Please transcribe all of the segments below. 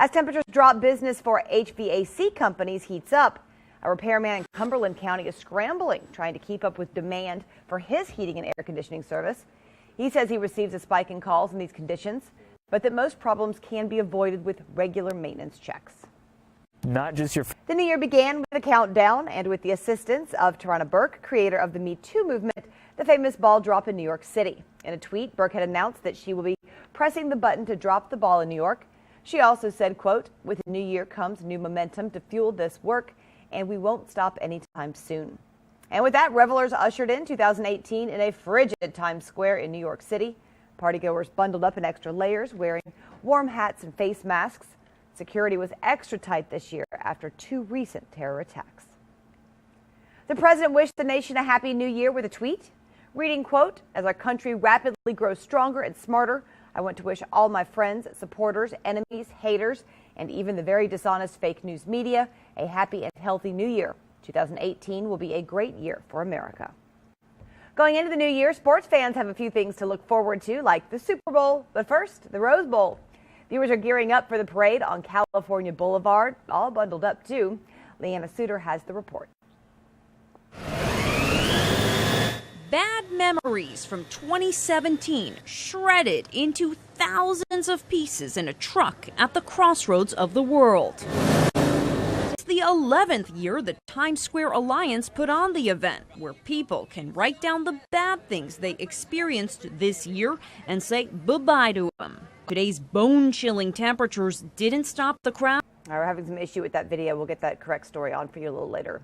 As temperatures drop, business for HVAC companies heats up. A repairman in Cumberland County is scrambling, trying to keep up with demand for his heating and air conditioning service. He says he receives a spike in calls in these conditions, but that most problems can be avoided with regular maintenance checks. Not just your... The new year began with a countdown and with the assistance of Tarana Burke, creator of the Me Too movement, the famous ball drop in New York City. In a tweet, Burke had announced that she will be pressing the button to drop the ball in New York. She also said, quote, "With the new year comes new momentum to fuel this work, and we won't stop anytime soon." And with that, revelers ushered in 2018 in a frigid Times Square in New York City. Partygoers bundled up in extra layers, wearing warm hats and face masks. Security was extra tight this year after 2 recent terror attacks. The president wished the nation a happy new year with a tweet, reading, quote, "As our country rapidly grows stronger and smarter, I want to wish all my friends, supporters, enemies, haters, and even the very dishonest fake news media a happy and healthy new year. 2018 will be a great year for America." Going into the new year, sports fans have a few things to look forward to, like the Super Bowl. But first, the Rose Bowl. Viewers are gearing up for the parade on California Boulevard, all bundled up too. Leanna Suter has the report. Bad memories from 2017 shredded into thousands of pieces in a truck at the crossroads of the world. It's the 11th year the Times Square Alliance put on the event, where people can write down the bad things they experienced this year and say bye-bye to them. Today's bone-chilling temperatures didn't stop the crowd. We're having some issue with that video. We'll get that correct story on for you a little later.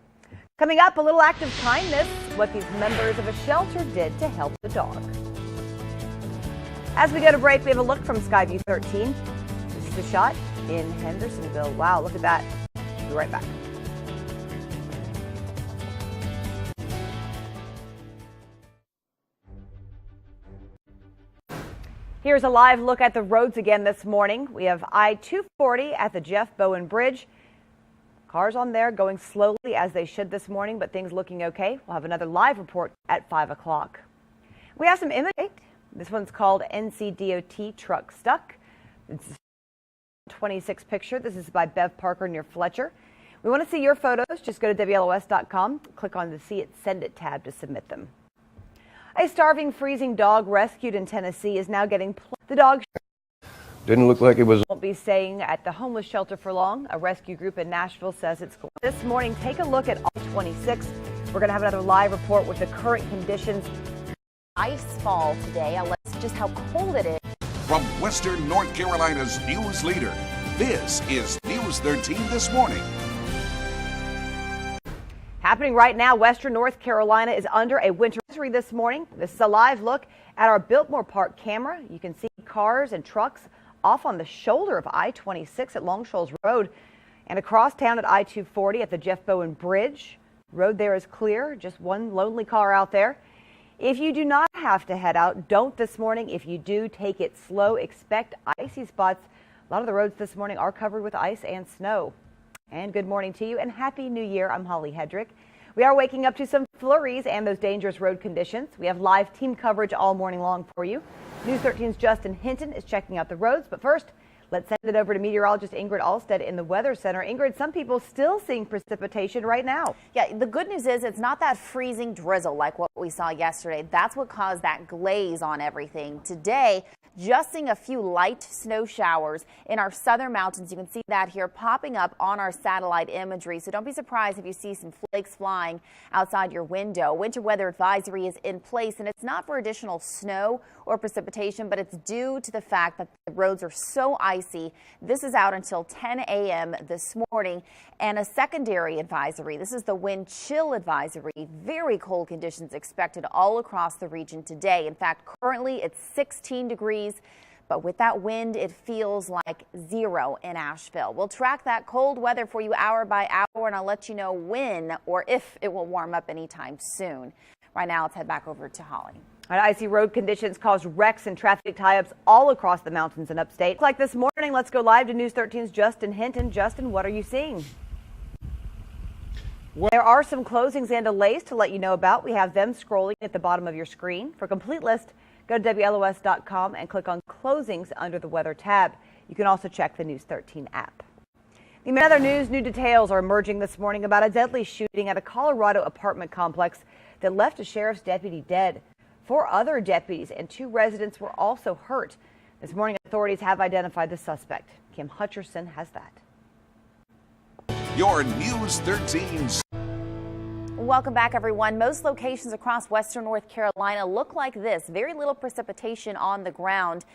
Coming up, a little act of kindness, what these members of a shelter did to help the dog. As we go to break, we have a look from Skyview 13. This is a shot in Hendersonville. Wow, look at that. We'll be right back. Here's a live look at the roads again this morning. We have I-240 at the Jeff Bowen Bridge. Cars on there going slowly as they should this morning, but things looking okay. We'll have another live report at 5 o'clock. We have some images. This one's called NCDOT Truck Stuck. It's a 26 picture. This is by Bev Parker near Fletcher. We want to see your photos. Just go to WLOS.com, click on the See It, Send It tab to submit them. A starving, freezing dog rescued in Tennessee is now getting the dog didn't look like it was. Won't be staying at the homeless shelter for long. A rescue group in Nashville says it's cool. This morning, take a look at I-26. We're going to have another live report with the current conditions. Ice fall today. Let's just how cold it is. From Western North Carolina's news leader, this is News 13 This Morning. Happening right now, Western North Carolina is under a winter advisory this morning. This is a live look at our Biltmore Park camera. You can see cars and trucks off on the shoulder of I-26 at Long Shoals Road and across town at I-240 at the Jeff Bowen Bridge. Road there is clear, just one lonely car out there. If you do not have to head out, don't this morning. If you do, take it slow. Expect icy spots. A lot of the roads this morning are covered with ice and snow. And good morning to you and Happy New Year. I'm Holly Hedrick. We are waking up to some flurries and those dangerous road conditions. We have live team coverage all morning long for you. News 13's Justin Hinton is checking out the roads. But first, let's send it over to meteorologist Ingrid Allstaedt in the Weather Center. Ingrid, some people still seeing precipitation right now. Yeah, the good news is it's not that freezing drizzle like what we saw yesterday. That's what caused that glaze on everything. Today, just seeing a few light snow showers in our southern mountains. You can see that here popping up on our satellite imagery. So don't be surprised if you see some flakes flying outside your window. Winter weather advisory is in place, and it's not for additional snow or precipitation, but it's due to the fact that the roads are so icy. This is out until 10 a.m. this morning. And a secondary advisory. This is the wind chill advisory. Very cold conditions expected all across the region today. In fact, currently it's 16 degrees. But with that wind, it feels like 0 in Asheville. We'll track that cold weather for you hour by hour, and I'll let you know when or if it will warm up anytime soon. Right now, let's head back over to Holly. Icy road conditions caused wrecks and traffic tie-ups all across the mountains and upstate. Like this morning, let's go live to News 13's Justin Hinton. Justin, what are you seeing? There are some closings and delays to let you know about. We have them scrolling at the bottom of your screen. For a complete list, go to WLOS.com and click on closings under the weather tab. You can also check the News 13 app. In other news, new details are emerging this morning about a deadly shooting at a Colorado apartment complex that left a sheriff's deputy dead. 4 other deputies and 2 residents were also hurt. This morning, authorities have identified the suspect. Kim Hutcherson has that. Your News 13. Welcome back, everyone. Most locations across western North Carolina look like this. Very little precipitation on the ground.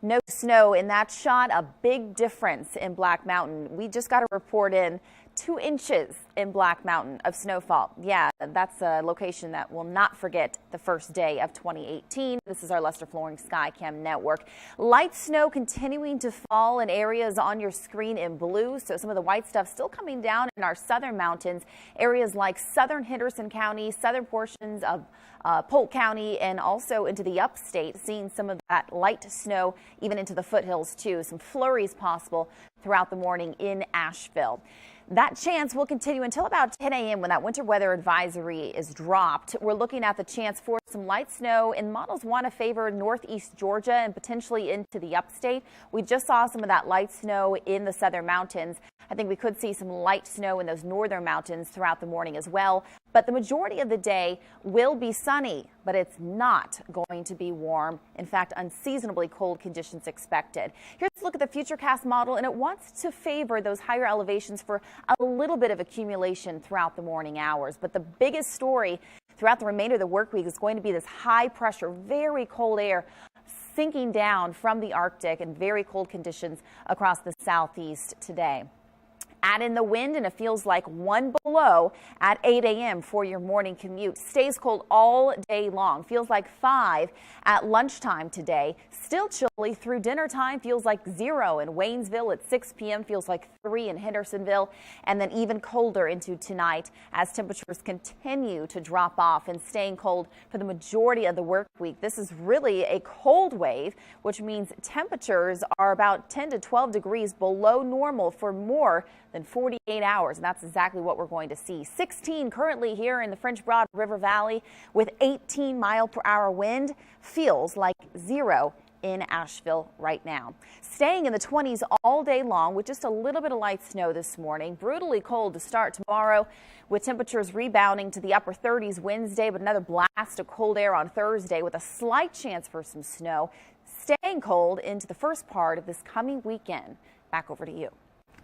No snow in that shot. A big difference in Black Mountain. We just got a report in 2 inches in Black Mountain of snowfall. Yeah, that's a location that will not forget the first day of 2018. This is our Lester Flooring Skycam network. Light snow continuing to fall in areas on your screen in blue. So some of the white stuff still coming down in our southern mountains. Areas like southern Henderson County, southern portions of Polk County, and also into the upstate, seeing some of that light snow even into the foothills too. Some flurries possible throughout the morning in Asheville. That chance will continue until about 10 a.m. when that winter weather advisory is dropped. We're looking at the chance for some light snow, and models want to favor northeast Georgia and potentially into the upstate. We just saw some of that light snow in the southern mountains. I think we could see some light snow in those northern mountains throughout the morning as well. But the majority of the day will be sunny, but it's not going to be warm. In fact, unseasonably cold conditions expected. Here's a look at the Futurecast model, and it wants to favor those higher elevations for a little bit of accumulation throughout the morning hours. But the biggest story throughout the remainder of the work week is going to be this high pressure, very cold air sinking down from the Arctic, and very cold conditions across the southeast today. Add in the wind, and it feels like 1 below at 8 a.m. for your morning commute. Stays cold all day long. Feels like 5 at lunchtime today. Still chilly through dinner time. Feels like 0 in Waynesville at 6 p.m. Feels like 3 in Hendersonville. And then even colder into tonight as temperatures continue to drop off and staying cold for the majority of the work week. This is really a cold wave, which means temperatures are about 10 to 12 degrees below normal for more than 48 hours, and that's exactly what we're going to see. 16 currently here in the French Broad River Valley with 18-mile-per-hour wind. Feels like 0 in Asheville right now. Staying in the 20s all day long with just a little bit of light snow this morning. Brutally cold to start tomorrow with temperatures rebounding to the upper 30s Wednesday, but another blast of cold air on Thursday with a slight chance for some snow. Staying cold into the first part of this coming weekend. Back over to you.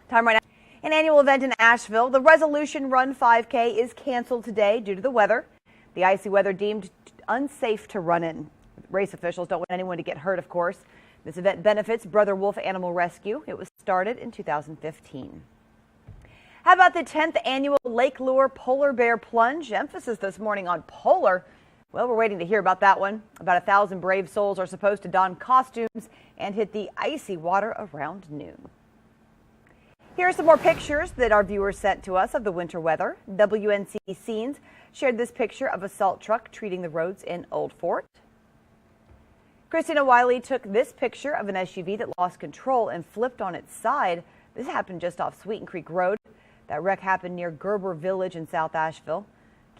Time right now. An annual event in Asheville, the Resolution Run 5K, is canceled today due to the weather. The icy weather deemed unsafe to run in. Race officials don't want anyone to get hurt, of course. This event benefits Brother Wolf Animal Rescue. It was started in 2015. How about the 10th annual Lake Lure Polar Bear Plunge? Emphasis this morning on polar. Well, we're waiting to hear about that one. About 1,000 brave souls are supposed to don costumes and hit the icy water around noon. Here are some more pictures that our viewers sent to us of the winter weather. WNC Scenes shared this picture of a salt truck treating the roads in Old Fort. Christina Wiley took this picture of an SUV that lost control and flipped on its side. This happened just off Sweeten Creek Road. That wreck happened near Gerber Village in South Asheville.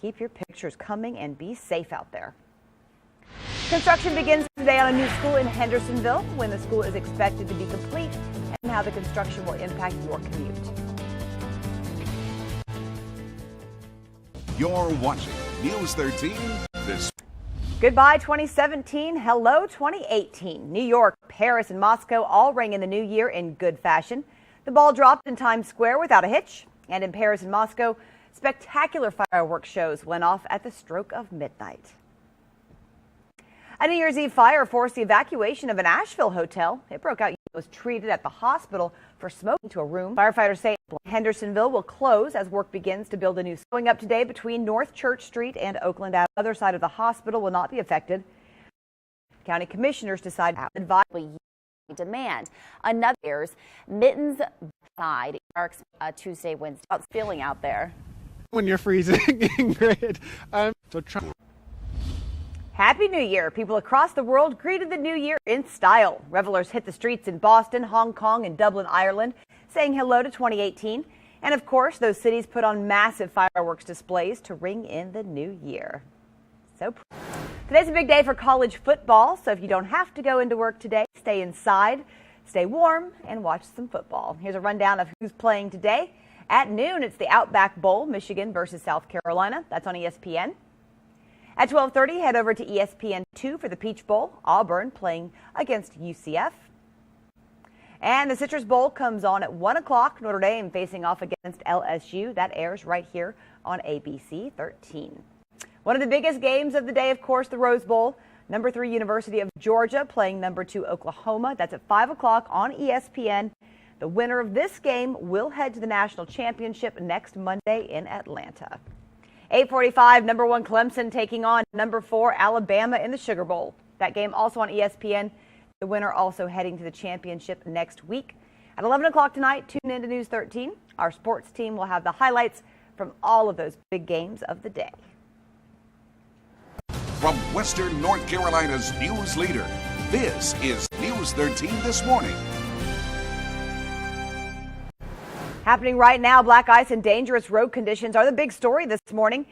Keep your pictures coming and be safe out there. Construction begins today on a new school in Hendersonville, when the school is expected to be complete, and how the construction will impact your commute. You're watching News 13 this. Goodbye 2017, hello 2018. New York, Paris, and Moscow all rang in the new year in good fashion. The ball dropped in Times Square without a hitch, and in Paris and Moscow, spectacular fireworks shows went off at the stroke of midnight. A New Year's Eve fire forced the evacuation of an Asheville hotel. It broke out. Was treated at the hospital for smoking to a room. Firefighters say Hendersonville will close as work begins to build a new. Going up today between North Church Street and Oakland Avenue. The other side of the hospital will not be affected. County commissioners decide how to advise demand. Another year's mittens side Tuesday, Wednesday. It's feeling out there. When you're freezing, Ingrid. So try. Happy New Year. People across the world greeted the new year in style. Revelers hit the streets in Boston, Hong Kong, and Dublin, Ireland, saying hello to 2018. And of course, those cities put on massive fireworks displays to ring in the new year. So today's a big day for college football, so if you don't have to go into work today, stay inside. stay warm, and watch some football. Here's a rundown of who's playing today. At noon, it's the Outback Bowl, Michigan versus South Carolina. That's on ESPN. At 12:30, head over to ESPN2 for the Peach Bowl, Auburn playing against UCF. And the Citrus Bowl comes on at 1 o'clock, Notre Dame facing off against LSU. That airs right here on ABC 13. One of the biggest games of the day, of course, the Rose Bowl. Number 3 University of Georgia playing number 2 Oklahoma. That's at 5 o'clock on ESPN. The winner of this game will head to the national championship next Monday in Atlanta. 8:45, number 1 Clemson taking on number 4 Alabama in the Sugar Bowl. That game also on ESPN. The winner also heading to the championship next week. At 11 o'clock tonight, tune in to News 13. Our sports team will have the highlights from all of those big games of the day. From Western North Carolina's news leader, this is News 13 This Morning. Happening right now, black ice and dangerous road conditions are the big story this morning.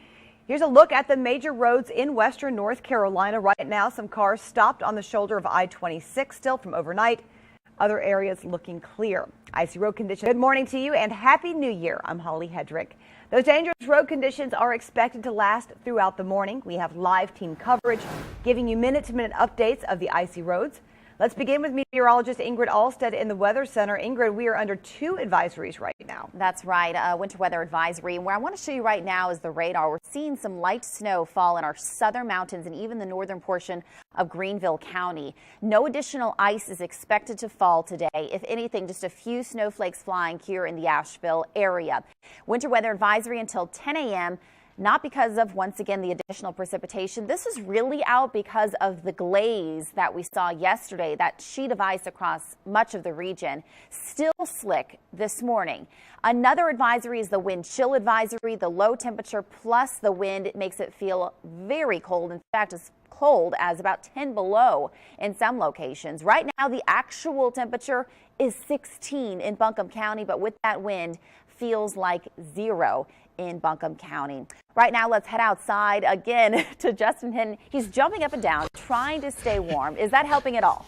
Here's a look at the major roads in Western North Carolina. Right now, some cars stopped on the shoulder of I-26 still from overnight. Other areas looking clear. Icy road conditions. Good morning to you and Happy New Year. I'm Holly Hedrick. Those dangerous road conditions are expected to last throughout the morning. We have live team coverage giving you minute-to-minute updates of the icy roads. Let's begin with meteorologist Ingrid Allstaedt in the Weather Center. Ingrid, we are under 2 advisories right now. That's right, winter weather advisory. And where I want to show you right now is the radar. We're seeing some light snow fall in our southern mountains and even the northern portion of Greenville County. No additional ice is expected to fall today. If anything, just a few snowflakes flying here in the Asheville area. Winter weather advisory until 10 a.m. Not because of, once again, the additional precipitation. This is really out because of the glaze that we saw yesterday, that sheet of ice across much of the region. Still slick this morning. Another advisory is the wind chill advisory. The low temperature plus the wind makes it feel very cold. In fact, it's cold as about 10 below in some locations. Right now, the actual temperature is 16 in Buncombe County, but with that wind, feels like 0 in Buncombe County. Right now, let's head outside again to Justin Hinton. He's jumping up and down, trying to stay warm. Is that helping at all?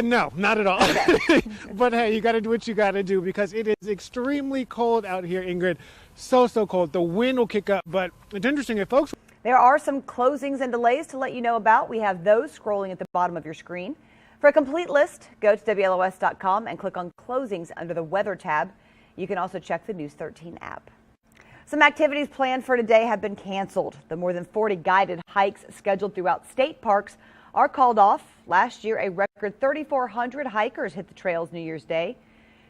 No, not at all. Okay. But hey, you got to do what you got to do because it is extremely cold out here, Ingrid. So cold. The wind will kick up, but it's interesting if folks. There are some closings and delays to let you know about. We have those scrolling at the bottom of your screen. For a complete list, go to WLOS.com and click on closings under the weather tab. You can also check the News 13 app. Some activities planned for today have been canceled. The more than 40 guided hikes scheduled throughout state parks are called off. Last year, a record 3,400 hikers hit the trails New Year's Day.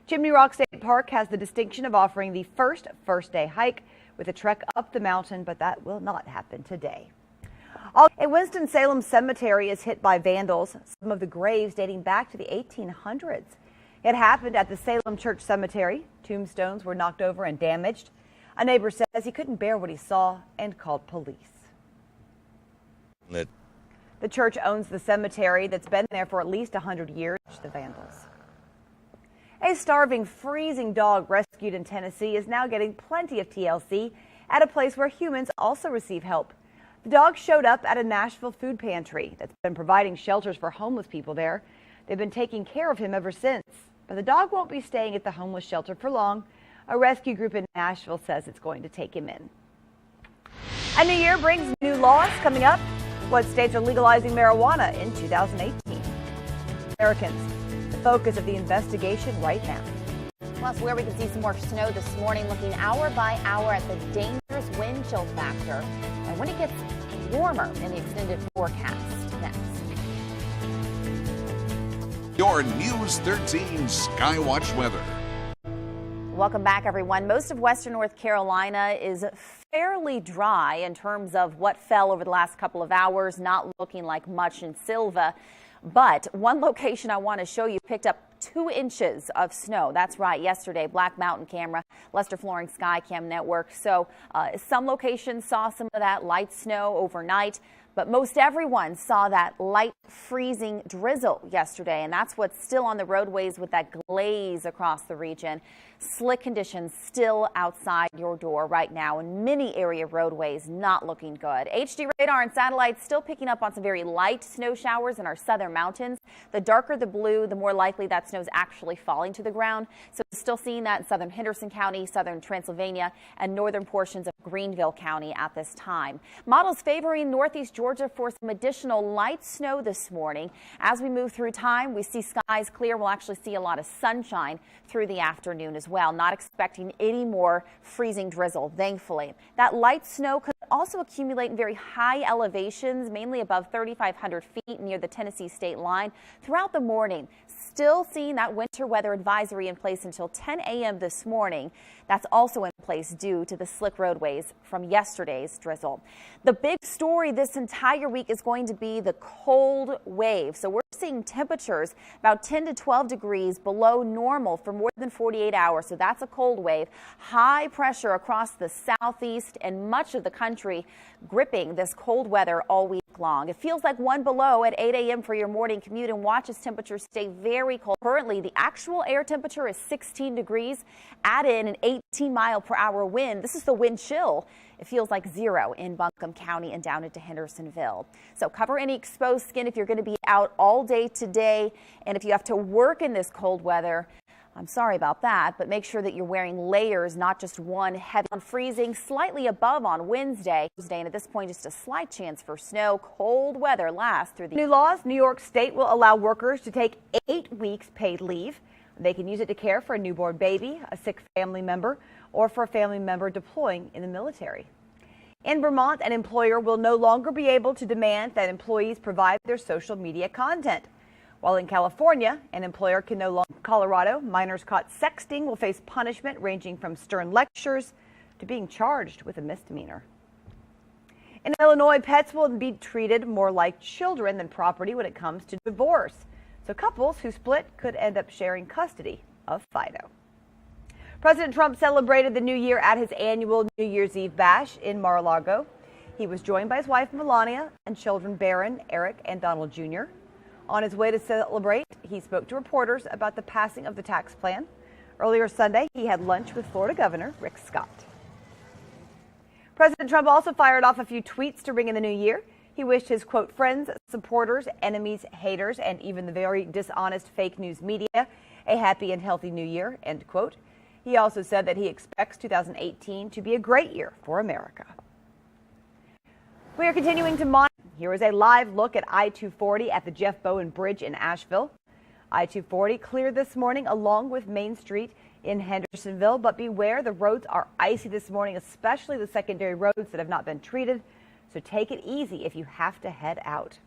Chimney Rock State Park has the distinction of offering the first day hike with a trek up the mountain, but that will not happen today. A Winston-Salem cemetery is hit by vandals, some of the graves dating back to the 1800s. It happened at the Salem Church Cemetery. Tombstones were knocked over and damaged. A neighbor says he couldn't bear what he saw and called police. The church owns the cemetery that's been there for at least 100 years. The vandals. A starving, freezing dog rescued in Tennessee is now getting plenty of TLC at a place where humans also receive help. The dog showed up at a Nashville food pantry that's been providing shelters for homeless people there. They've been taking care of him ever since. But the dog won't be staying at the homeless shelter for long. A rescue group in Nashville says it's going to take him in. A new year brings new laws coming up. What states are legalizing marijuana in 2018? Americans, the focus of the investigation right now. Plus, where we can see some more snow this morning, looking hour by hour at the dangerous wind chill factor and when it gets warmer in the extended forecast. Next. Your News 13 Skywatch weather. Welcome back, everyone. Most of Western North Carolina is fairly dry in terms of what fell over the last couple of hours, not looking like much in Silva. But one location I want to show you picked up 2 inches of snow. That's right, yesterday, Black Mountain Camera, Lester Flooring Skycam Network. So some locations saw some of that light snow overnight. But most everyone saw that light freezing drizzle yesterday, and that's what's still on the roadways with that glaze across the region. Slick conditions still outside your door right now, and many area roadways not looking good. HD radar and satellites still picking up on some very light snow showers in our southern mountains. The darker the blue, the more likely that snow is actually falling to the ground. So still seeing that in southern Henderson County, southern Transylvania, and northern portions of Greenville County at this time. Models favoring northeast Georgia for some additional light snow this morning. As we move through time, we see skies clear. We'll actually see a lot of sunshine through the afternoon as well. Not expecting any more freezing drizzle, thankfully. That light snow could also accumulate in very high elevations, mainly above 3,500 feet near the Tennessee state line throughout the morning. Still seeing that winter weather advisory in place until 10 a.m. this morning. That's also in place due to the slick roadways from yesterday's drizzle. The big story this entire week is going to be the cold wave. So we're seeing temperatures about 10 to 12 degrees below normal for more than 48 hours. So that's a cold wave. High pressure across the southeast and much of the country gripping this cold weather all week long. It feels like one below at 8 a.m. for your morning commute, and watch as temperatures stay very cold. Currently, the actual air temperature is 16 degrees. Add in an 18-mile-per-hour wind. This is the wind chill. It feels like 0 in Buncombe County and down into Hendersonville. So cover any exposed skin if you're going to be out all day today. And if you have to work in this cold weather, I'm sorry about that, but make sure that you're wearing layers, not just one. Heavy on freezing, slightly above on Wednesday. And at this point, just a slight chance for snow. Cold weather lasts through the new laws. New York State will allow workers to take 8 weeks paid leave. They can use it to care for a newborn baby, a sick family member, or for a family member deploying in the military. In Vermont, an employer will no longer be able to demand that employees provide their social media content. While in California, an employer can no longer. In Colorado, minors caught sexting will face punishment ranging from stern lectures to being charged with a misdemeanor. In Illinois, pets will be treated more like children than property when it comes to divorce. So couples who split could end up sharing custody of Fido. President Trump celebrated the new year at his annual New Year's Eve bash in Mar-a-Lago. He was joined by his wife Melania and children Barron, Eric, and Donald Jr. On his way to celebrate, he spoke to reporters about the passing of the tax plan. Earlier Sunday, he had lunch with Florida Governor Rick Scott. President Trump also fired off a few tweets to ring in the new year. He wished his, quote, friends, supporters, enemies, haters, and even the very dishonest fake news media a happy and healthy new year, end quote. He also said that he expects 2018 to be a great year for America. We are continuing to monitor. Here is a live look at I-240 at the Jeff Bowen Bridge in Asheville. I-240 cleared this morning along with Main Street in Hendersonville, but beware, the roads are icy this morning, especially the secondary roads that have not been treated. So take it easy if you have to head out.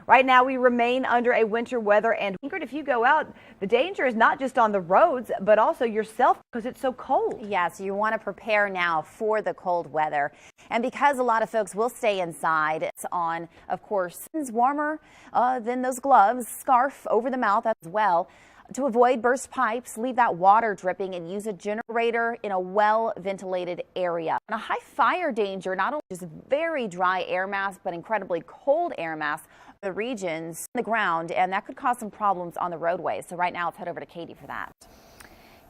Right now, we remain under a winter weather, and Ingrid, if you go out, the danger is not just on the roads, but also yourself because it's so cold. Yeah, so you want to prepare now for the cold weather. And because a lot of folks will stay inside, it's on, of course, it's warmer than those gloves, scarf over the mouth as well. To avoid burst pipes, leave that water dripping and use a generator in a well-ventilated area. And a high fire danger, not only just very dry air mass, but incredibly cold air mass in the regions on the ground, and that could cause some problems on the roadways. So right now, let's head over to Katie for that.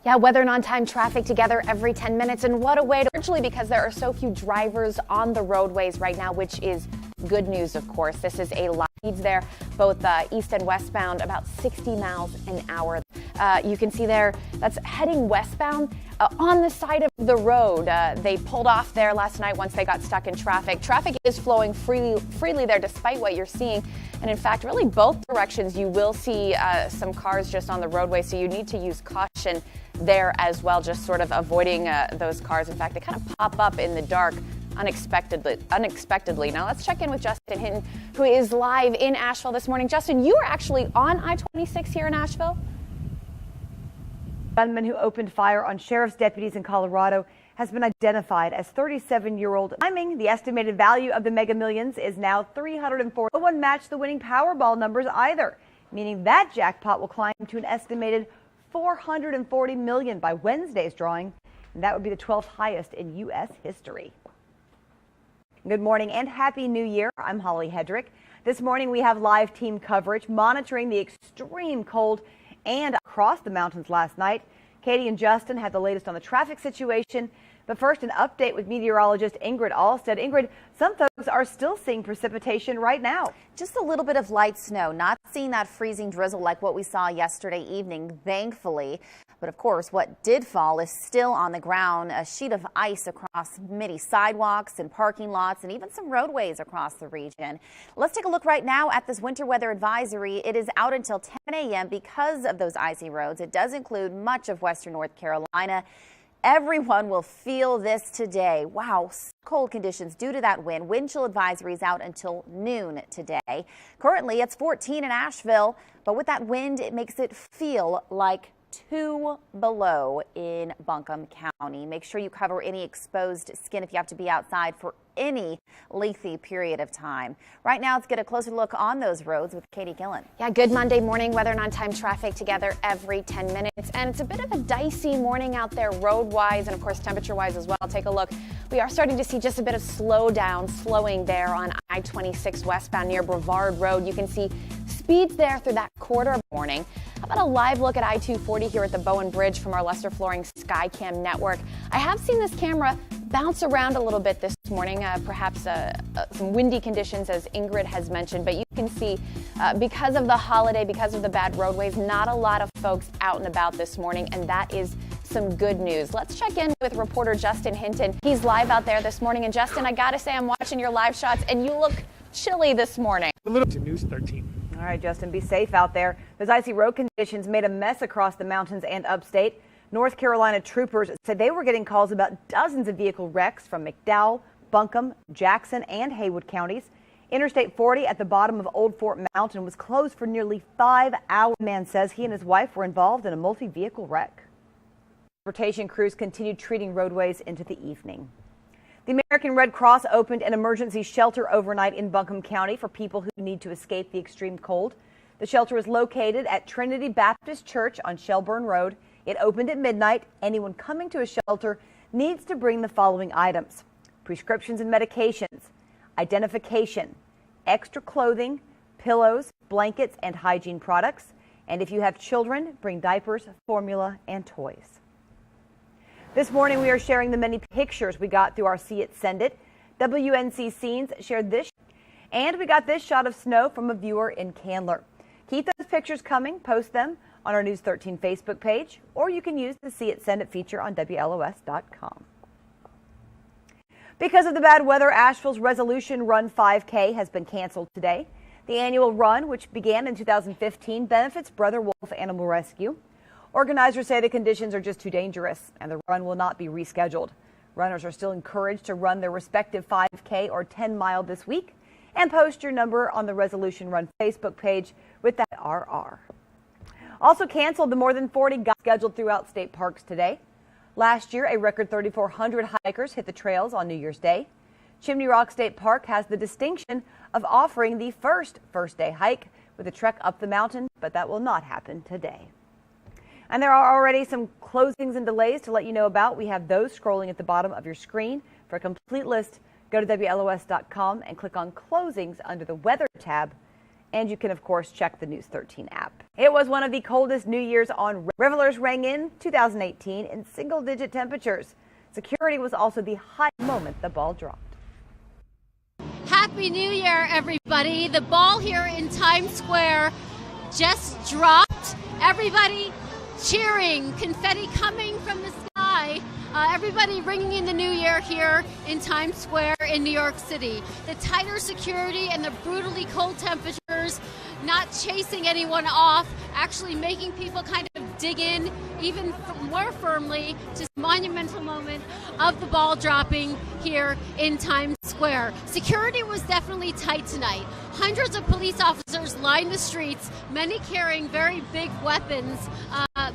Yeah, weather and on-time traffic together every 10 minutes, and what a way to, largely because there are so few drivers on the roadways right now, which is good news, of course. This is a lot. Speeds there, both east and westbound, about 60 miles an hour. You can see there, that's heading westbound on the side of the road. They pulled off there last night once they got stuck in traffic. Traffic is flowing freely there despite what you're seeing. And in fact, really both directions, you will see some cars just on the roadway. So you need to use caution there as well, just sort of avoiding those cars. In fact, they kind of pop up in the dark unexpectedly. Now let's check in with Justin Hinton, who is live in Asheville this morning. Justin, you are actually on I-26 here in Asheville? The gunman who opened fire on sheriff's deputies in Colorado has been identified as 37-year-old. The estimated value of the Mega Millions is now $304. No one matched the winning Powerball numbers either, meaning that jackpot will climb to an estimated $440 million by Wednesday's drawing, and that would be the 12th highest in U.S. history. Good morning and Happy New Year. I'm Holly Hedrick. This morning we have live team coverage monitoring the extreme cold and across the mountains last night. Katie and Justin had the latest on the traffic situation. But first, an update with meteorologist Ingrid Allstaedt. Ingrid, some folks are still seeing precipitation right now. Just a little bit of light snow, not seeing that freezing drizzle like what we saw yesterday evening, thankfully. But of course, what did fall is still on the ground, a sheet of ice across many sidewalks and parking lots and even some roadways across the region. Let's take a look right now at this winter weather advisory. It is out until 10 a.m. because of those icy roads. It does include much of western North Carolina. Everyone will feel this today. Wow, cold conditions due to that wind. Wind chill advisory is out until noon today. Currently, it's 14 in Asheville, but with that wind, it makes it feel like 2 below in Buncombe County. Make sure you cover any exposed skin if you have to be outside for any lengthy period of time. Right now, let's get a closer look on those roads with Katie Gillen. Yeah, good Monday morning. Weather and on-time traffic together every 10 minutes. And it's a bit of a dicey morning out there road-wise and, of course, temperature-wise as well. Take a look. We are starting to see just a bit of slowing there on I-26 westbound near Brevard Road. You can see speeds there through that quarter morning. How about a live look at I-240 here at the Bowen Bridge from our Lester Flooring Skycam network? I have seen this camera bounce around a little bit this morning, perhaps some windy conditions as Ingrid has mentioned, but you can see because of the holiday, because of the bad roadways, not a lot of folks out and about this morning, and that is some good news. Let's check in with reporter Justin Hinton. He's live out there this morning, and Justin, I gotta say I'm watching your live shots and you look chilly this morning. A little to News 13. All right, Justin, be safe out there. Those icy road conditions made a mess across the mountains and upstate. North Carolina troopers said they were getting calls about dozens of vehicle wrecks from McDowell, Buncombe, Jackson, and Haywood counties. Interstate 40 at the bottom of Old Fort Mountain was closed for nearly 5 hours. The man says he and his wife were involved in a multi-vehicle wreck. Transportation crews continued treating roadways into the evening. The American Red Cross opened an emergency shelter overnight in Buncombe County for people who need to escape the extreme cold. The shelter is located at Trinity Baptist Church on Shelburne Road. It opened at midnight. Anyone coming to a shelter needs to bring the following items: prescriptions and medications, identification, extra clothing, pillows, blankets, and hygiene products. And if you have children, bring diapers, formula, and toys. This morning, we are sharing the many pictures we got through our See It, Send It. WNC Scenes shared this, and we got this shot of snow from a viewer in Candler. Keep those pictures coming. Post them on our News 13 Facebook page, or you can use the See It, Send It feature on WLOS.com. Because of the bad weather, Asheville's Resolution Run 5K has been canceled today. The annual run, which began in 2015, benefits Brother Wolf Animal Rescue. Organizers say the conditions are just too dangerous and the run will not be rescheduled. Runners are still encouraged to run their respective 5K or 10-mile this week and post your number on the Resolution Run Facebook page with that RR. Also canceled the more than 40 guides scheduled throughout state parks today. Last year, a record 3,400 hikers hit the trails on New Year's Day. Chimney Rock State Park has the distinction of offering the first day hike with a trek up the mountain, but that will not happen today. And there are already some closings and delays to let you know about. We have those scrolling at the bottom of your screen. For a complete list, go to WLOS.com and click on Closings under the Weather tab. And you can, of course, check the News 13 app. It was one of the coldest New Year's on revelers rang in 2018 in single-digit temperatures. Security was also the high moment the ball dropped. Happy New Year, everybody. The ball here in Times Square just dropped. Everybody cheering, confetti coming from the sky. Everybody ringing in the new year here in Times Square in New York City. The tighter security and the brutally cold temperatures not chasing anyone off, actually making people kind of dig in even more firmly to this monumental moment of the ball dropping here in Times Square. Security was definitely tight tonight. Hundreds of police officers lined the streets, many carrying very big weapons,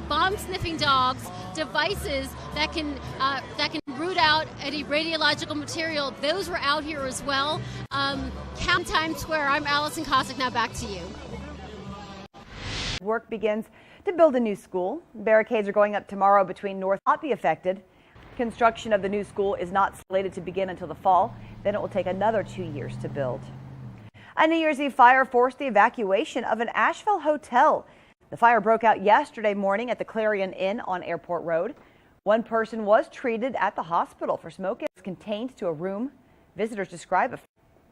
bomb-sniffing dogs, devices that can root out any radiological material. Those were out here as well. Count Times Square. I'm Allison Cossack. Now back to you. Work begins to build a new school. Barricades are going up tomorrow between North not be affected. Construction of the new school is not slated to begin until the fall. Then it will take another 2 years to build. A New Year's Eve fire forced the evacuation of an Asheville hotel. The fire broke out yesterday morning at the Clarion Inn on Airport Road. One person was treated at the hospital for smoke. It was contained to a room. Visitors describe it.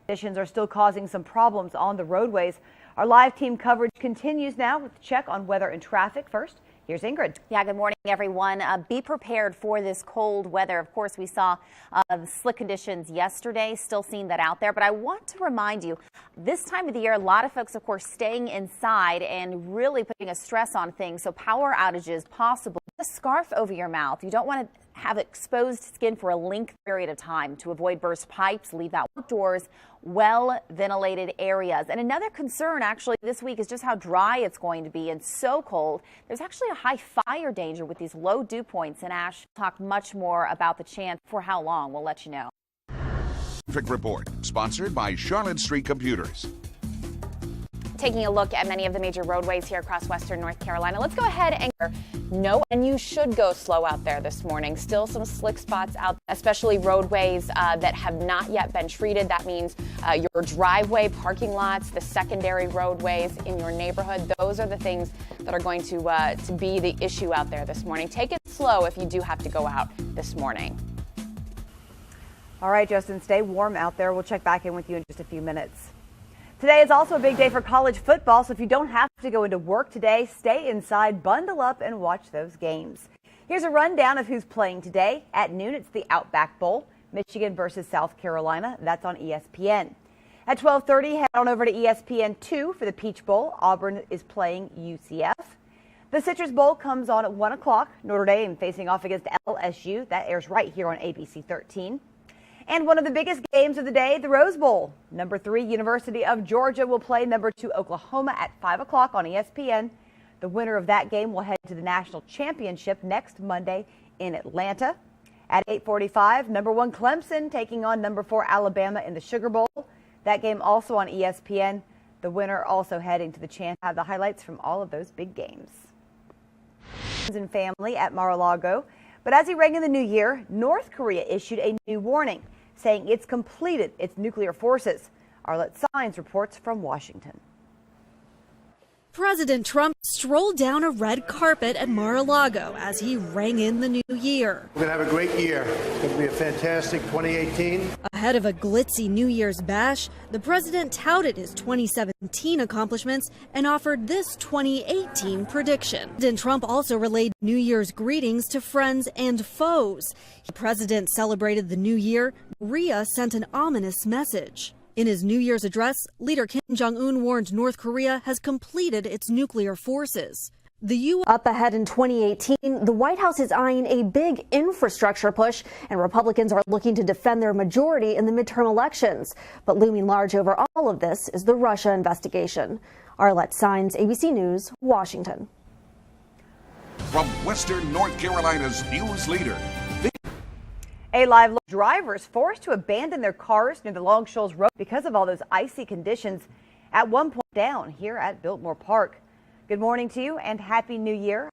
Conditions are still causing some problems on the roadways. Our live team coverage continues now with a check on weather and traffic. First, here's Ingrid. Yeah, good morning, everyone. Be prepared for this cold weather. Of course, we saw slick conditions yesterday, still seeing that out there. But I want to remind you, this time of the year, a lot of folks, of course, staying inside and really putting a stress on things. So power outages possible. A scarf over your mouth. You don't want to have exposed skin for a lengthy period of time. To avoid burst pipes, leave that outdoors, well-ventilated areas. And another concern actually this week is just how dry it's going to be and so cold. There's actually a high fire danger with these low dew points in Ash. We'll talk much more about the chance for how long. We'll let you know. Traffic report sponsored by Charlotte Street Computers. Taking a look at many of the major roadways here across western North Carolina. Let's go ahead and you should go slow out there this morning. Still some slick spots out, especially roadways that have not yet been treated. That means your driveway, parking lots, the secondary roadways in your neighborhood. Those are the things that are going to be the issue out there this morning. Take it slow if you do have to go out this morning. All right, Justin, stay warm out there. We'll check back in with you in just a few minutes. Today is also a big day for college football, so if you don't have to go into work today, stay inside, bundle up, and watch those games. Here's a rundown of who's playing today. At noon, it's the Outback Bowl, Michigan versus South Carolina. That's on ESPN. At 12:30, head on over to ESPN2 for the Peach Bowl. Auburn is playing UCF. The Citrus Bowl comes on at 1 o'clock. Notre Dame facing off against LSU. That airs right here on ABC 13. And one of the biggest games of the day, the Rose Bowl. Number 3, University of Georgia will play number 2, Oklahoma at 5 o'clock on ESPN. The winner of that game will head to the national championship next Monday in Atlanta. At 8:45, number 1, Clemson taking on number 4, Alabama in the Sugar Bowl. That game also on ESPN. The winner also heading to the champ. Have the highlights from all of those big games. And family at Mar-a-Lago. But as he rang in the new year, North Korea issued a new warning, saying it's completed its nuclear forces. Arlette Saenz reports from Washington. President Trump strolled down a red carpet at Mar-a-Lago as he rang in the new year. We're going to have a great year. It's going to be a fantastic 2018. Ahead of a glitzy New Year's bash, the president touted his 2017 accomplishments and offered this 2018 prediction. President Trump also relayed New Year's greetings to friends and foes. The president celebrated the new year. Korea sent an ominous message. In his New Year's address, leader Kim Jong-un warned North Korea has completed its nuclear forces. The U.S. Up ahead in 2018, the White House is eyeing a big infrastructure push, and Republicans are looking to defend their majority in the midterm elections. But looming large over all of this is the Russia investigation. Arlette Saenz, ABC News, Washington. From Western North Carolina's news leader. A live look, drivers forced to abandon their cars near the Long Shoals Road because of all those icy conditions. At one point down here at Biltmore Park. Good morning to you and Happy New Year.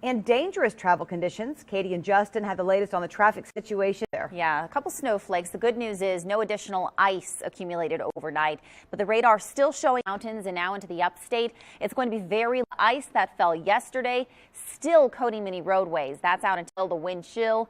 And dangerous travel conditions. Katie and Justin have the latest on the traffic situation there. Yeah, a couple snowflakes. The good news is no additional ice accumulated overnight, but the radar still showing mountains and now into the upstate. It's going to be very ice that fell yesterday, still coating many roadways. That's out until the wind chill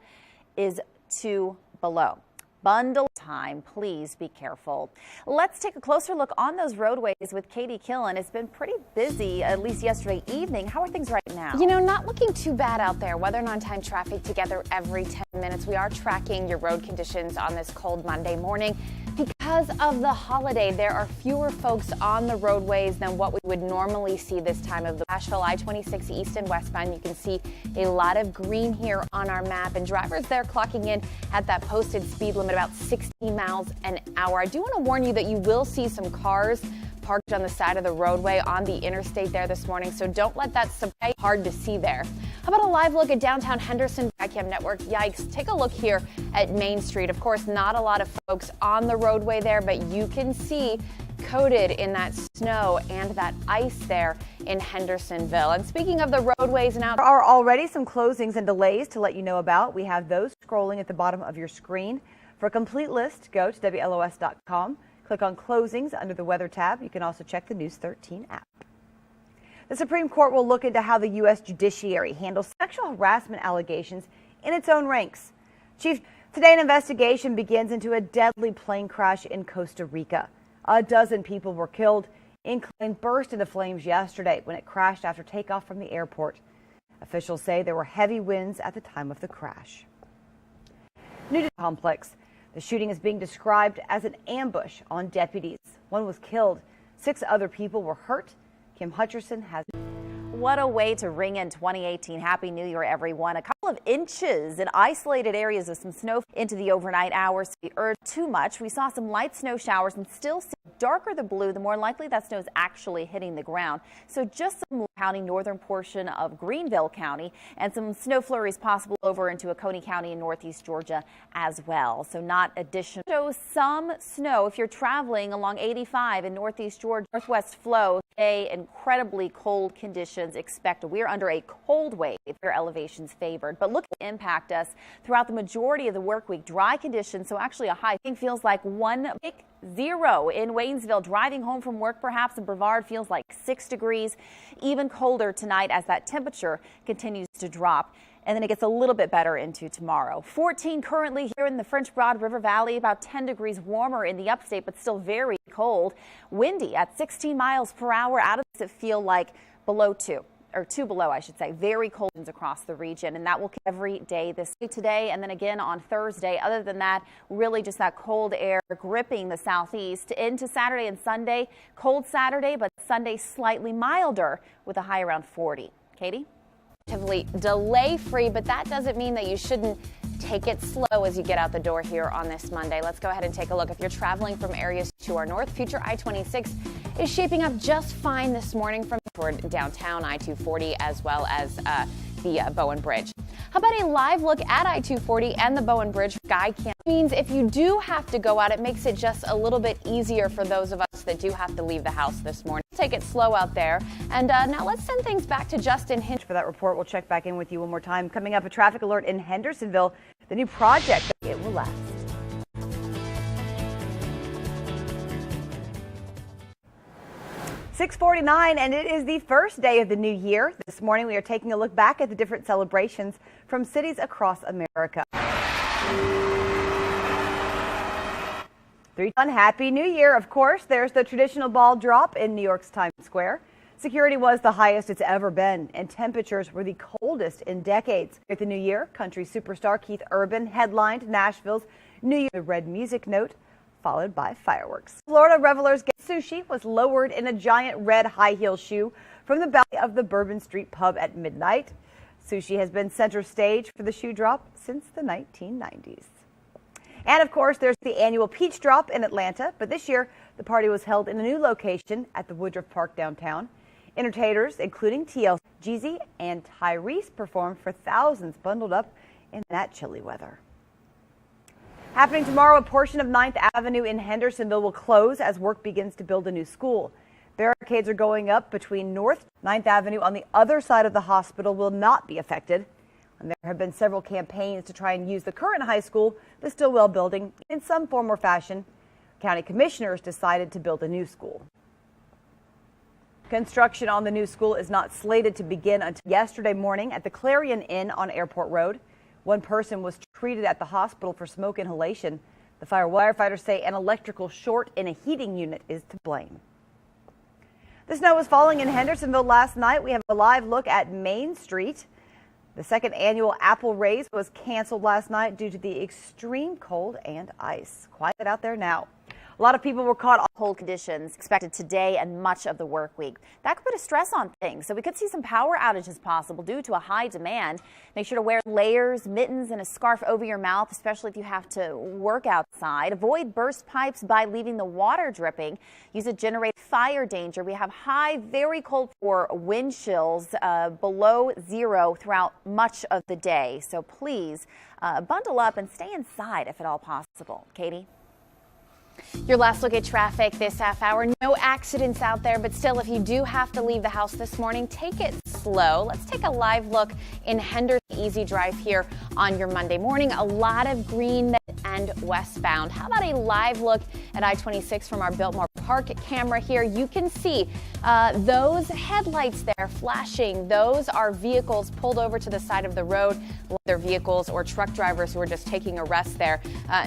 is 2 below. Bundle time, please be careful. Let's take a closer look on those roadways with Katie Killen. It's been pretty busy, at least yesterday evening. How are things right now? You know, not looking too bad out there. Weather and on-time traffic together every 10 minutes. We are tracking your road conditions on this cold Monday morning. Because of the holiday, there are fewer folks on the roadways than what we would normally see this time of the Asheville I-26 east and westbound. You can see a lot of green here on our map, and drivers there clocking in at that posted speed limit about 60 miles an hour. I do want to warn you that you will see some cars parked on the side of the roadway on the interstate there this morning, so don't let that surprise. Hard to see there. How about a live look at downtown Henderson? ICAM Network, yikes. Take a look here at Main Street. Of course, not a lot of folks on the roadway there, but you can see coated in that snow and that ice there in Hendersonville. And speaking of the roadways now, there are already some closings and delays to let you know about. We have those scrolling at the bottom of your screen. For a complete list, go to WLOS.com. Click on closings under the weather tab. You can also check the News 13 app. The Supreme Court will look into how the U.S. judiciary handles sexual harassment allegations in its own ranks. Today an investigation begins into a deadly plane crash in Costa Rica. A dozen people were killed. A plane burst into flames yesterday when it crashed after takeoff from the airport. Officials say there were heavy winds at the time of the crash. New complex. The shooting is being described as an ambush on deputies. One was killed. 6 other people were hurt. Kim Hutcherson has. What a way to ring in 2018. Happy New Year, everyone. A couple of inches in isolated areas of some snow into the overnight hours. We urged too much. We saw some light snow showers and still see darker the blue, the more likely that snow is actually hitting the ground. So just some county, northern portion of Greenville County, and some snow flurries possible over into Oconee County in northeast Georgia as well. So not additional. Shows some snow if you're traveling along 85 in northeast Georgia, northwest flow. Today, incredibly cold conditions expected. We're under a cold wave where elevations favored, but look to impact us throughout the majority of the work week. Dry conditions, so actually a high feels like 10 in Waynesville. Driving home from work perhaps in Brevard feels like 6 degrees. Even colder tonight as that temperature continues to drop. And then it gets a little bit better into tomorrow. 14 currently here in the French Broad River Valley, about 10 degrees warmer in the upstate, but still very cold. Windy at 16 miles per hour. Out of this, it feel like below 2. Or 2 below, I should say. Very cold across the region, and that will every day this day today and then again on Thursday. Other than that, really just that cold air gripping the southeast into Saturday and Sunday. Cold Saturday, but Sunday slightly milder with a high around 40. Katie? Relatively delay-free, but that doesn't mean that you shouldn't take it slow as you get out the door here on this Monday. Let's go ahead and take a look. If you're traveling from areas to our north, future I-26 is shaping up just fine this morning from toward downtown I-240 as well as the Bowen Bridge. How about a live look at I-240 and the Bowen Bridge? Sky cam means if you do have to go out, it makes it just a little bit easier for those of us that do have to leave the house this morning. Take it slow out there. And now let's send things back to Justin Hinch. For that report, we'll check back in with you one more time. Coming up, a traffic alert in Hendersonville. The new project, it will last. .49, and it is the first day of the new year. This morning we are taking a look back at the different celebrations from cities across America. Happy New Year. Of course, there's the traditional ball drop in New York's Times Square. Security was the highest it's ever been, and temperatures were the coldest in decades. At the new year, country superstar Keith Urban headlined Nashville's New Year. The red music note followed by fireworks. Florida revelers get sushi was lowered in a giant red high heel shoe from the belly of the Bourbon Street pub at midnight. Sushi has been center stage for the shoe drop since the 1990s. And of course, there's the annual Peach Drop in Atlanta, but this year the party was held in a new location at the Woodruff Park downtown. Entertainers, including TLC, Jeezy, and Tyrese, performed for thousands bundled up in that chilly weather. Happening tomorrow, a portion of 9th Avenue in Hendersonville will close as work begins to build a new school. Barricades are going up between North 9th Avenue on the other side of the hospital will not be affected. And there have been several campaigns to try and use the current high school, the Stillwell building, in some form or fashion. County commissioners decided to build a new school. Construction on the new school is not slated to begin until yesterday morning at the Clarion Inn on Airport Road. One person was treated at the hospital for smoke inhalation. The firefighters say an electrical short in a heating unit is to blame. The snow was falling in Hendersonville last night. We have a live look at Main Street. The second annual Apple Race was canceled last night due to the extreme cold and ice. Quiet out there now. A lot of people were caught on cold conditions expected today and much of the work week. That could put a stress on things, so we could see some power outages possible due to a high demand. Make sure to wear layers, mittens, and a scarf over your mouth, especially if you have to work outside. Avoid burst pipes by leaving the water dripping. Use a generator. Fire danger. We have high, very cold for wind chills below 0 throughout much of the day. So please bundle up and stay inside if at all possible. Katie? Your last look at traffic this half hour. No accidents out there, but still, if you do have to leave the house this morning, take it slow. Let's take a live look in Henderson Easy Drive here on your Monday morning. A lot of green and westbound. How about a live look at I-26 from our Biltmore Park camera here? You can see those headlights there flashing. Those are vehicles pulled over to the side of the road. Other vehicles or truck drivers who are just taking a rest there.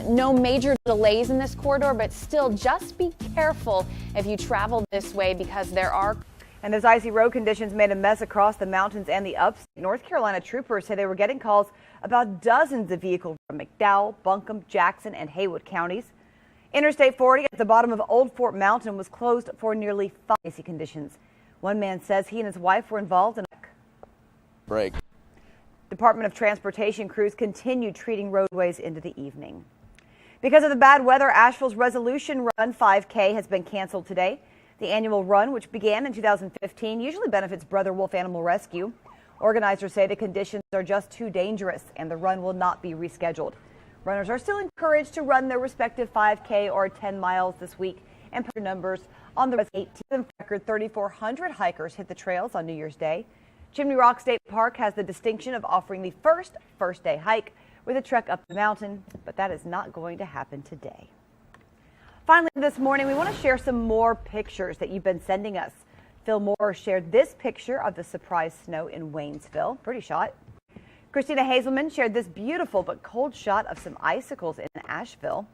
No major delays in this corridor, but still just be careful if you travel this way because there are. And those icy road conditions made a mess across the mountains and the upstate. North Carolina troopers say they were getting calls about dozens of vehicles from McDowell, Buncombe, Jackson, and Haywood counties. Interstate 40 at the bottom of Old Fort Mountain was closed for nearly 5 icy conditions. One man says he and his wife were involved in a break. Department of Transportation crews continued treating roadways into the evening. Because of the bad weather, Asheville's Resolution Run 5K has been canceled today. The annual run, which began in 2015, usually benefits Brother Wolf Animal Rescue. Organizers say the conditions are just too dangerous and the run will not be rescheduled. Runners are still encouraged to run their respective 5K or 10 miles this week and put numbers on the 18th record. 3,400 hikers hit the trails on New Year's Day. Chimney Rock State Park has the distinction of offering the first day hike with a trek up the mountain, but that is not going to happen today. Finally, this morning, we want to share some more pictures that you've been sending us. Phil Moore shared this picture of the surprise snow in Waynesville. Pretty shot. Christina Hazelman shared this beautiful but cold shot of some icicles in Asheville.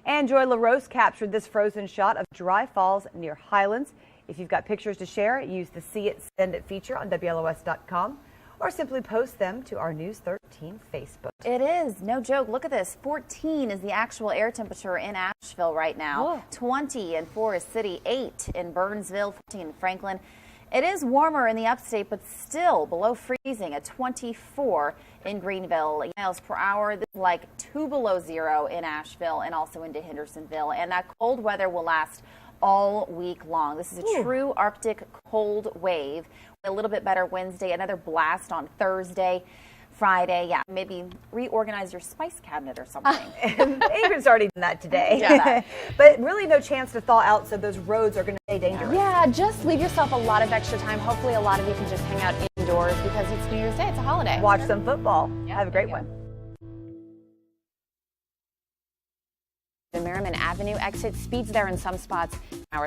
And Joy LaRose captured this frozen shot of dry falls near Highlands. If you've got pictures to share, use the See It, Send It feature on WLOS.com. Or simply post them to our News 13 Facebook. It is no joke. Look at this. 14 is the actual air temperature in Asheville right now. 20 in Forest City, 8 in Burnsville, 14 in Franklin. It is warmer in the upstate, but still below freezing at 24 in Greenville. Miles per hour, this is like 2 below zero in Asheville and also into Hendersonville. And that cold weather will last all week long. This is a true Arctic cold wave. A little bit better Wednesday, another blast on Thursday, Friday. Yeah, maybe reorganize your spice cabinet or something. Ingrid's already done that today. Yeah. But really no chance to thaw out, so those roads are going to stay dangerous. Yeah, just leave yourself a lot of extra time. Hopefully a lot of you can just hang out indoors because it's New Year's Day. It's a holiday. Watch some football. Have a great one. The Merriman Avenue exit speeds there in some spots.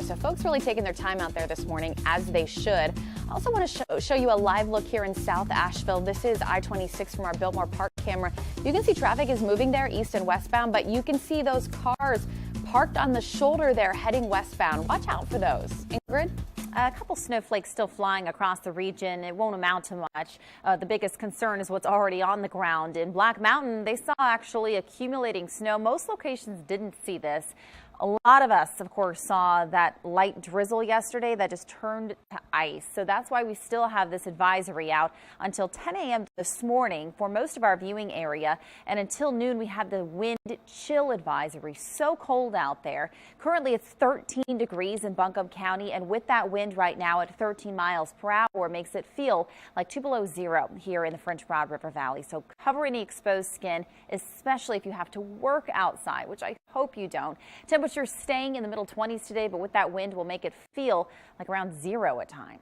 So folks really taking their time out there this morning, as they should. I also want to show you a live look here in South Asheville. This is I-26 from our Biltmore Park camera. You can see traffic is moving there east and westbound, but you can see those cars parked on the shoulder there heading westbound. Watch out for those. Ingrid? A couple snowflakes still flying across the region. It won't amount to much. The biggest concern is what's already on the ground. In Black Mountain, they saw actually accumulating snow. Most locations didn't see this. A lot of us, of course, saw that light drizzle yesterday that just turned to ice. So that's why we still have this advisory out until 10 a.m. this morning for most of our viewing area. And until noon, we have the wind chill advisory. So cold out there. Currently, it's 13 degrees in Buncombe County. And with that wind right now at 13 miles per hour makes it feel like 2 below zero here in the French Broad River Valley. So cover any exposed skin, especially if you have to work outside, which I hope you don't. Temperatures staying in the middle 20s today, but with that wind will make it feel like around zero at times.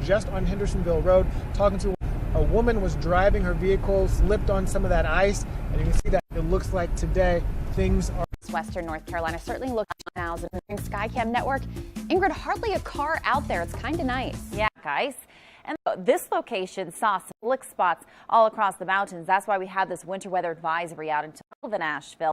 Just on Hendersonville Road, talking to a woman was driving her vehicle, slipped on some of that ice, and you can see that it looks like today things are. Western North Carolina certainly looks now. Skycam Network. Ingrid, hardly a car out there. It's kind of nice. Yeah, guys. And this location saw some slick spots all across the mountains. That's why we had this winter weather advisory out until in Asheville.